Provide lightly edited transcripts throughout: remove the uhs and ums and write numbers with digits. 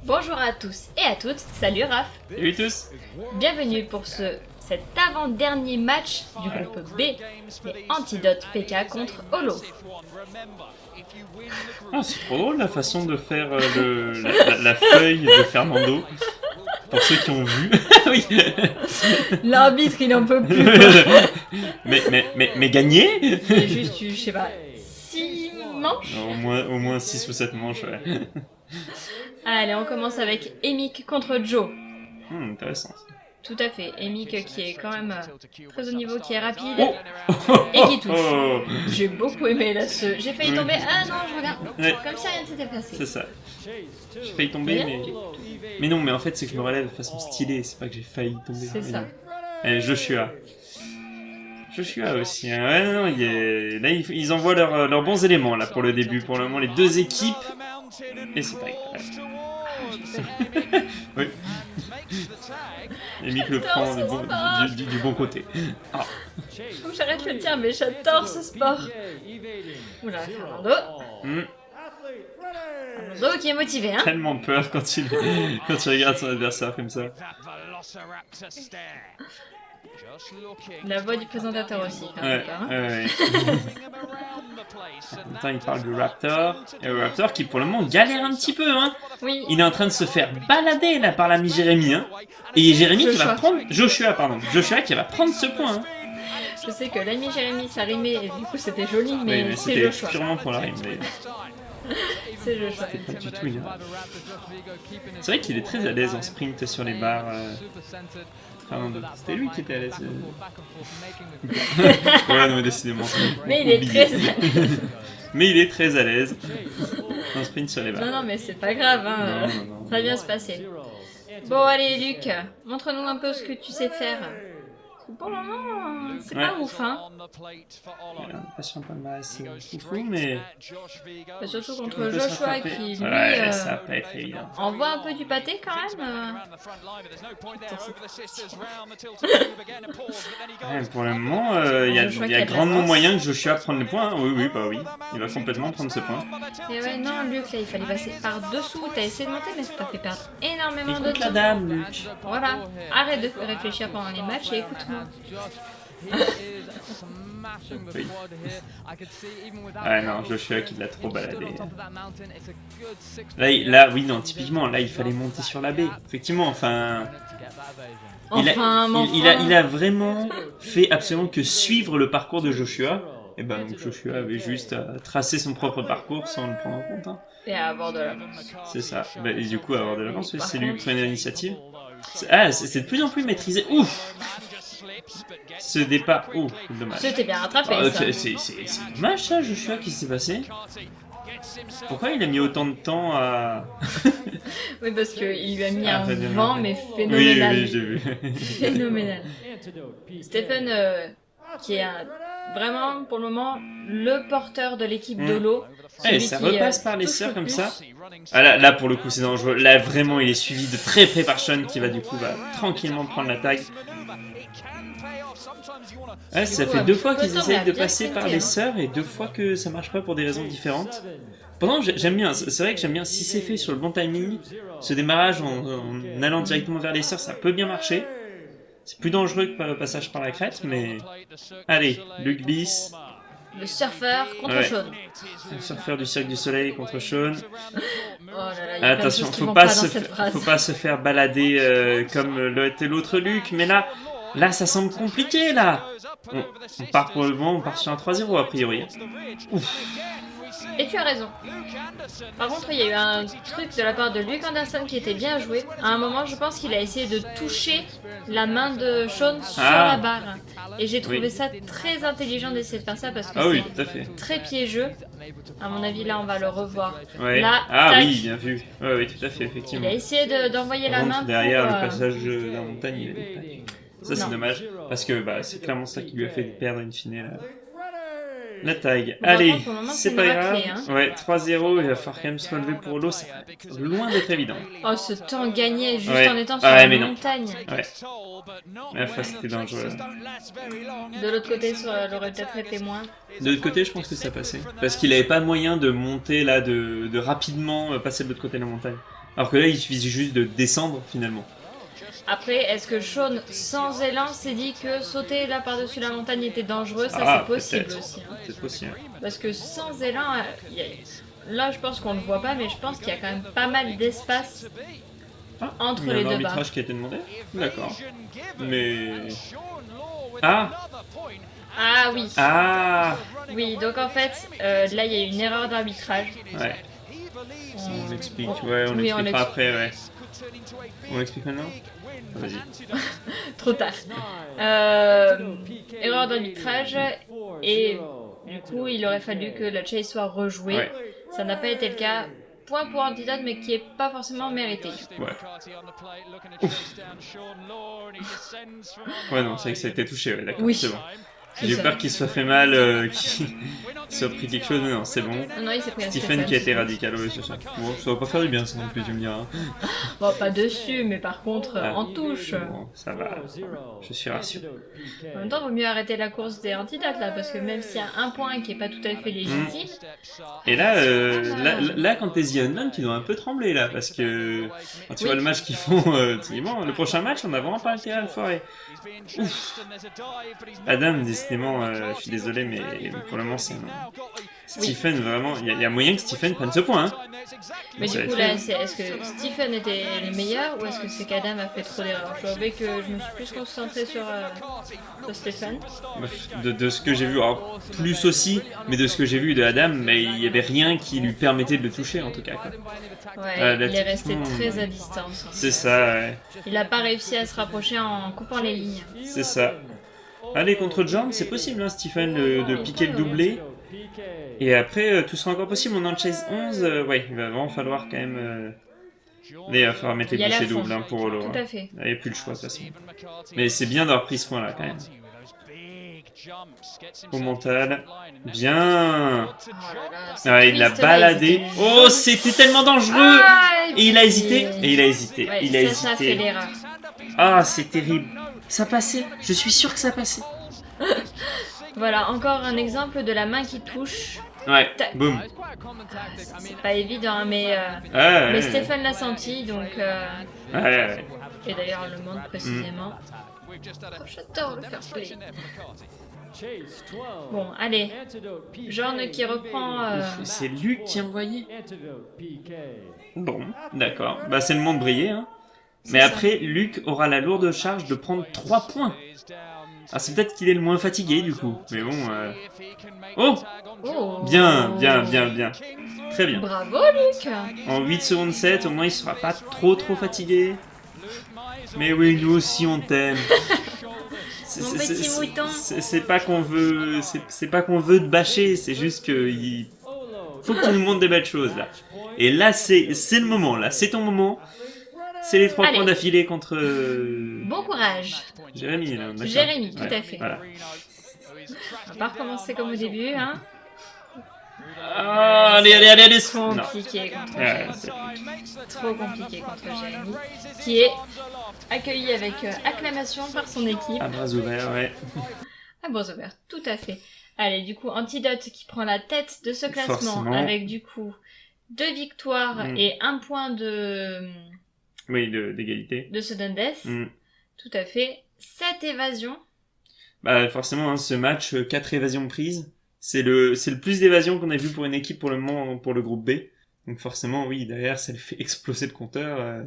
Bonjour à tous et à toutes, salut Raph. Salut tous. Bienvenue pour cet avant-dernier match du groupe B, les Antidotes PK contre Holo. Ah, c'est trop drôle la façon de faire la feuille de Fernando. Pour ceux qui ont vu. Oui. L'arbitre il en peut plus. Quoi. mais gagner. Il est juste, je sais pas, 6 manches. Au moins 6 ou 7 manches, ouais. Allez, on commence avec Emic contre Joe. Intéressant. Tout à fait, Emic qui est quand même très haut niveau, qui est rapide Oh et qui touche. Oh. J'ai beaucoup aimé là ce... J'ai failli Oui. tomber, ah non je regarde, Ouais. comme si rien ne s'était passé. C'est ça. J'ai failli tomber, mais non, mais en fait c'est que je me relève de façon stylée, c'est pas que j'ai failli tomber. C'est ça. Et Joshua aussi, hein. Ouais, non, là ils envoient leurs bons éléments là pour le début. Pour le moment, les deux équipes, et c'est pas grave. Oui. Emic le prend du bon côté. Ah. Faut que j'arrête le tir, mais j'adore ce sport. Oula, Fernando. Fernando qui est motivé, hein. Tellement peur quand il regarde son adversaire comme ça. La voix du présentateur aussi, quand même. Ouais. Attends, il parle du Raptor. Et le Raptor qui pour le moment galère un petit peu, hein. Oui. Il est en train de se faire balader là par l'ami Jérémy, hein. Et Jérémy qui va prendre... Joshua qui va prendre ce point, hein. Je sais que l'ami Jérémy ça rimait et du coup c'était joli, mais, mais c'est c'était Joshua. purement pour la rime. C'est Joshua. Pas du tout une erreur. C'est vrai qu'il est très à l'aise en sprint sur les barres. Fernando. C'était lui qui était à l'aise. Ouais, non, mais décidément. Mais il est très à l'aise. Mais il est très à l'aise en sprint sur les barres. Non, mais c'est pas grave, hein. Non. Ça va bien se passer. Bon, allez, Luc, montre-nous un peu ce que tu sais faire. Pour le moment, c'est pas ouf, hein. Pas sur un palmarès fou, mais... Et surtout contre Joshua qui, lui, ouais, ça va pas être évident. envoie un peu du pâté quand même. Ouais, pour le moment, il y a grandement moyen que Joshua prenne le point. Hein. Oui, il va complètement prendre ce point. Et ouais, non, Luc, là, il fallait passer par-dessous. T'as essayé de monter, mais ça t'a fait perdre énormément de Écoute la temps. dame, Luc. Voilà, arrête de réfléchir pendant les matchs et écoute-moi. Oui. Ah non, Joshua qui l'a trop baladé. Là, oui, non, typiquement, là, il fallait monter sur la baie. Effectivement, enfin... Il a vraiment fait absolument que suivre le parcours de Joshua. Et ben donc Joshua avait juste à tracer son propre parcours sans le prendre en compte. Hein. Et à avoir de l'avance. C'est ça. Bah, et du coup, avoir de l'avance, c'est lui qui prenait l'initiative. C'est de plus en plus maîtrisé. Ouf! Ce départ, dommage. C'était bien rattrapé, ça. C'est dommage ça, Joshua, qui s'est passé. Pourquoi il a mis autant de temps à... Oui, parce qu'il lui a mis un phénoménal. vent, mais phénoménal. Oui, j'ai vu. Phénoménal. Stephen, qui est vraiment, pour le moment, le porteur de l'équipe d'Holo. Ça repasse par les sœurs comme ça. Ah, là, pour le coup, c'est dangereux. Là, vraiment, il est suivi de très près par Sean qui va du coup tranquillement prendre la tag. Ouais, ça fait 2 fois qu'ils essayent de passer par les sœurs et 2 fois que ça marche pas pour des raisons différentes. Pourtant, j'aime bien, c'est vrai que j'aime bien si c'est fait sur le bon timing. Ce démarrage en allant directement vers les sœurs, ça peut bien marcher. C'est plus dangereux que le passage par la crête, mais... Allez, Luc Bis. Le surfeur contre Sean. Le surfeur du Cirque du Soleil contre Sean. Oh là là, il y a attention, faut pas se faire balader comme l'autre Luc, mais là ça semble compliqué là. On part pour le moment, on part sur un 3-0 a priori. Ouf. Et tu as raison. Par contre, il y a eu un truc de la part de Luke Anderson qui était bien joué. À un moment, je pense qu'il a essayé de toucher la main de Sean sur la barre. Et j'ai trouvé ça très intelligent d'essayer de faire ça parce que c'est très piégeux. À mon avis, là, on va le revoir. Ouais. Là, oui, bien vu. Oui, tout à fait, effectivement. Il a essayé d'envoyer la main derrière pour... le passage de la montagne, il avait pas... Ça, c'est dommage. Parce que c'est clairement ça qui lui a fait perdre in fine la tag. Allez, c'est pas grave. Ouais, 3-0, il va falloir quand même se relever pour l'eau. C'est loin d'être évident. Oh, ce temps gagné juste en étant sur la montagne. Ouais. La fois, c'était dangereux. De l'autre côté, ça aurait peut-être été moins. De l'autre côté, je pense que ça passait. Parce qu'il avait pas moyen de monter là, de rapidement passer de l'autre côté de la montagne. Alors que là, il suffisait juste de descendre finalement. Après, est-ce que Sean, sans élan, s'est dit que sauter là par-dessus la montagne était dangereux? Ça, c'est possible aussi. Hein. C'est possible. Parce que sans élan, là, je pense qu'on le voit pas, mais je pense qu'il y a quand même pas mal d'espace entre les deux barres. Il y a un arbitrage qui a été demandé? D'accord. Mais... Ah oui. Ah Oui, donc en fait, là, il y a une erreur d'arbitrage. Ouais. On l'explique, on l'expliquera après, ouais. On l'explique maintenant? Vas-y. Trop tard. Erreur d'arbitrage et du coup il aurait fallu que la chase soit rejouée. Ouais. Ça n'a pas été le cas. Point pour Antidote mais qui est pas forcément mérité. Ouais. Ouais non, c'est vrai que ça a été touché, ouais, d'accord, oui. C'est bon. J'ai peur qu'il soit fait mal, qu'il soit pris quelque chose, mais non, c'est bon. Non, il s'est pris Stephen qui a été radical, oui, c'est ça. Bon, ça va pas faire du bien, ça non plus, tu me diras. Bon, pas dessus, mais par contre, en touche. Bon, ça va, je suis rassuré. En même temps, il vaut mieux arrêter la course des Antidotes, là, parce que même s'il y a un point qui est pas tout à fait légitime... Et là, là quand t'es The Unknown, tu dois un peu trembler, là, parce que quand tu vois le match qu'ils font, tu dis, bon, le prochain match, on a vraiment pas intérêt à le foirer. Ouf. Adam, décidément, je suis désolé, mais pour le moment, c'est non. Stephen, vraiment, il y a moyen que Stephen prenne ce point. Hein. Mais du coup, là, est-ce que Stephen était le meilleur ou est-ce que c'est qu'Adam a fait trop d'erreurs? Je dois avouer que je me suis plus concentrée sur Stephen. De ce que j'ai vu, alors plus aussi, mais de ce que j'ai vu de Adam, mais il n'y avait rien qui lui permettait de le toucher en tout cas. Quoi. Ouais, il est resté très à distance. C'est ça, ouais. Il n'a pas réussi à se rapprocher en coupant les lignes. C'est ça. Allez, contre John, c'est possible, hein, Stephen, de piquer le doublé. Et après, tout sera encore possible. On est en chase 11. Ouais, il va vraiment falloir quand même... il va falloir mettre les bouchées doubles pour Holo. Tout à fait. Il n'y a plus le choix de toute façon. Mais c'est bien d'avoir pris ce point-là quand même. Au mental. Bien. Il l'a baladé. Oh, c'était tellement dangereux. Et il a hésité. Ouais, il a hésité. Ça a fait l'erreur. Ah, c'est terrible. Ça passait. Je suis sûr que ça passait. Voilà, encore un exemple de la main qui touche. Ouais, boum. C'est pas évident, mais Stéphane l'a senti, donc... Ouais. Et d'ailleurs, le monde précisément. Oh, j'adore le fair play. Bon, allez. Jorn qui reprend... C'est Luc qui a envoyé. Bon, d'accord. Bah, c'est le monde brillé, hein. Mais après, Luc aura la lourde charge de prendre 3 points. Ah, c'est peut-être qu'il est le moins fatigué, du coup. Mais bon... Oh, bien. Très bien. Bravo, Luc. En 8 secondes 7, au moins, il sera pas trop fatigué. Mais oui, nous aussi, on t'aime. Mon petit mouton. C'est pas qu'on veut... C'est pas qu'on veut te bâcher, c'est juste que... Faut que tu nous montres des belles choses, là. Et là, c'est le moment, là. C'est ton moment. C'est les 3 points d'affilée contre... Bon courage. Jérémy, là, d'accord. Jérémy, tout à fait. Voilà. On va pas recommencer comme au début, hein. Ah, allez. Trop compliqué contre Jérémy. Trop compliqué contre Jérémy. Qui est accueilli avec acclamation par son équipe. À bras ouverts, ouais. À bras ouverts, tout à fait. Allez, du coup, Antidote qui prend la tête de ce classement. Forcément. Avec du coup 2 victoires et 1 point de... Oui, d'égalité. De Sudden Death. Tout à fait. 7 évasions. Bah forcément, hein, ce match, 4 évasions prises. C'est le plus d'évasions qu'on a vu pour une équipe pour le moment, pour le groupe B. Donc forcément, oui, derrière, ça le fait exploser le compteur,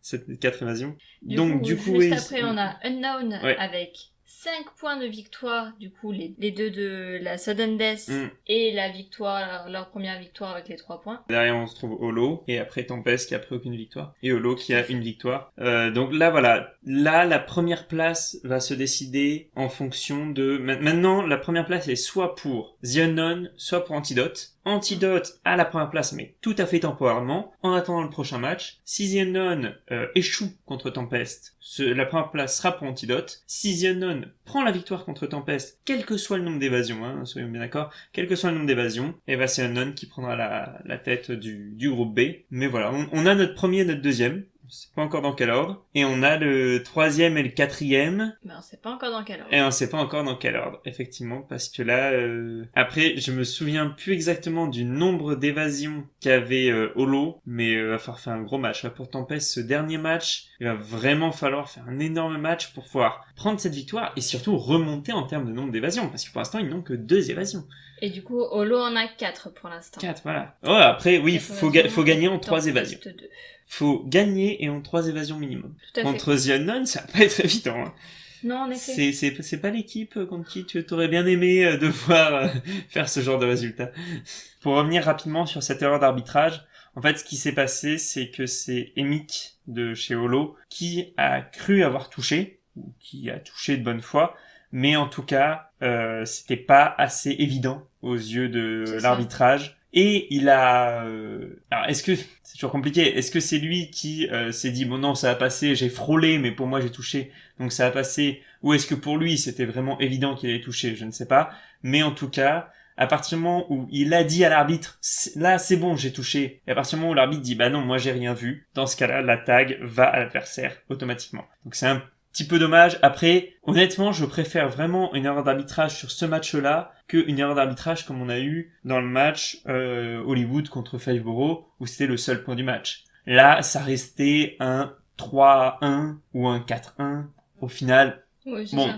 cette 4 évasions. Du coup, juste après, on a Unknown avec 5 points de victoire, du coup, les deux de la Sudden Death et la victoire, leur première victoire avec les 3 points. Derrière, on se trouve Holo, et après Tempest qui a pris aucune victoire, et Holo qui a une victoire. Donc là, voilà. Là, la première place va se décider en fonction de... Maintenant, la première place est soit pour The Unknown, soit pour Antidote. Antidote a la première place, mais tout à fait temporairement, en attendant le prochain match. Si The Unknown échoue contre Tempest, la première place sera pour Antidote. Si The Unknown prend la victoire contre Tempest, quel que soit le nombre d'évasions, hein, soyons bien d'accord, quel que soit le nombre d'évasions, et c'est The Unknown qui prendra la tête du groupe B. Mais voilà, on a notre premier et notre deuxième. On sait pas encore dans quel ordre. Et on a le 3e et le 4e. Mais on sait pas encore dans quel ordre. Et on sait pas encore dans quel ordre, effectivement, parce que là... Après, je me souviens plus exactement du nombre d'évasions qu'avait Holo, mais il va falloir faire un gros match. Là, pour Tempest, ce dernier match, il va vraiment falloir faire un énorme match pour pouvoir prendre cette victoire et surtout remonter en termes de nombre d'évasions, parce que pour l'instant, ils n'ont que 2 évasions. Et du coup, Holo en a 4 pour l'instant. 4, voilà. Oh, après, oui, faut gagner en 3 évasions. 2. Faut gagner et en 3 évasions minimum. Tout à Contre The Unknown, ça va pas être évident. Hein. Non, en effet. C'est pas l'équipe contre qui tu aurais bien aimé devoir faire ce genre de résultat. Pour revenir rapidement sur cette erreur d'arbitrage, en fait, ce qui s'est passé, c'est que c'est Emic de chez Holo qui a cru avoir touché, ou qui a touché de bonne foi, mais en tout cas, c'était pas assez évident aux yeux de l'arbitrage. Et il a... Alors, est-ce que... C'est toujours compliqué. Est-ce que c'est lui qui s'est dit, bon non, ça a passé, j'ai frôlé, mais pour moi j'ai touché, donc ça a passé. Ou est-ce que pour lui, c'était vraiment évident qu'il allait toucher? Je ne sais pas. Mais en tout cas, à partir du moment où il a dit à l'arbitre, là c'est bon, j'ai touché. Et à partir du moment où l'arbitre dit, bah non, moi j'ai rien vu, dans ce cas-là, la tag va à l'adversaire automatiquement. Donc c'est un petit peu dommage. Après, honnêtement, je préfère vraiment une erreur d'arbitrage sur ce match-là qu'une erreur d'arbitrage comme on a eu dans le match Hollywood contre Fiveborough, où c'était le seul point du match. Là, ça restait un 3-1 ou un 4-1. Au final, oui, bon,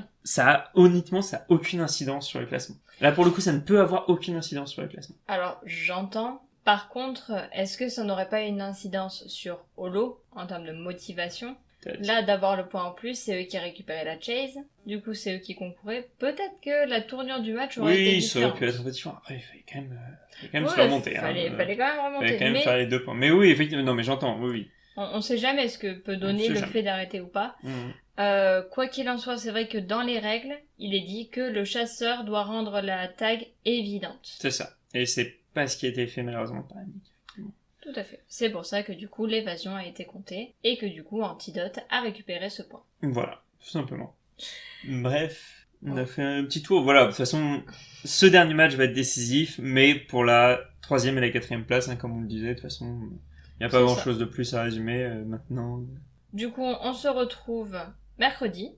honnêtement, ça a aucune incidence sur le classement. Là, pour le coup, ça ne peut avoir aucune incidence sur le classement. Alors, j'entends. Par contre, est-ce que ça n'aurait pas une incidence sur Holo, en termes de motivation ? Là, d'avoir le point en plus, c'est eux qui récupéraient la chase. Du coup, c'est eux qui concouraient. Peut-être que la tournure du match aurait été différente. Oui, ça aurait pu être un peu différent. Après, il fallait quand même se faire remonter. Fallait quand même remonter. Il fallait quand même faire les 2 points. Mais oui, effectivement, non, mais j'entends, oui. On sait jamais ce que peut donner le fait d'arrêter ou pas. Quoi qu'il en soit, c'est vrai que dans les règles, il est dit que le chasseur doit rendre la tag évidente. C'est ça. Et c'est pas ce qui a été fait malheureusement par Emic. Tout à fait. C'est pour ça que du coup l'évasion a été comptée et que du coup Antidote a récupéré ce point. Voilà, tout simplement. Bref, on a fait un petit tour. Voilà, de toute façon, ce dernier match va être décisif, mais pour la 3e et la 4e place, hein, comme on le disait, de toute façon, il n'y a pas grand-chose de plus à résumer maintenant. Du coup, on se retrouve mercredi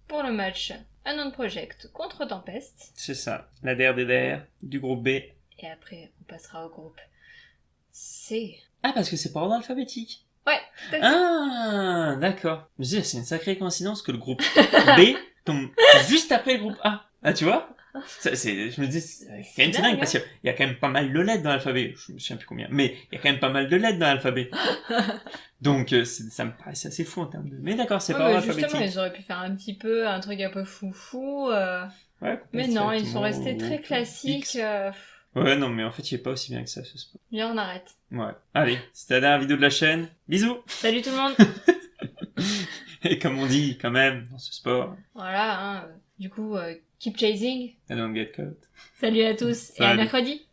pour le match Unknown Project contre Tempest. C'est ça, la DRDR du groupe B. Et après, on passera au groupe C. Ah, parce que c'est par ordre alphabétique. Ouais, tout à fait. Ah, d'accord. Je me dis, c'est une sacrée coïncidence que le groupe B tombe juste après le groupe A. Ah, tu vois? Je me dis, c'est quand même dingue, parce qu'il y a quand même pas mal de lettres dans l'alphabet. Je me souviens plus combien. Mais il y a quand même pas mal de lettres dans l'alphabet. Donc, ça me paraissait assez fou en termes de... Mais d'accord, c'est par ordre alphabétique. Justement, ils auraient pu faire un petit peu, un truc un peu foufou. Mais non, ils sont restés très classiques. Ouais, non, mais en fait, il est pas aussi bien que ça, ce sport. Bien, on arrête. Ouais. Allez, c'était la dernière vidéo de la chaîne. Bisous. Salut tout le monde. Et comme on dit, quand même, dans ce sport. Voilà, hein. Du coup, keep chasing. I don't get caught. Salut à tous. Et à mercredi.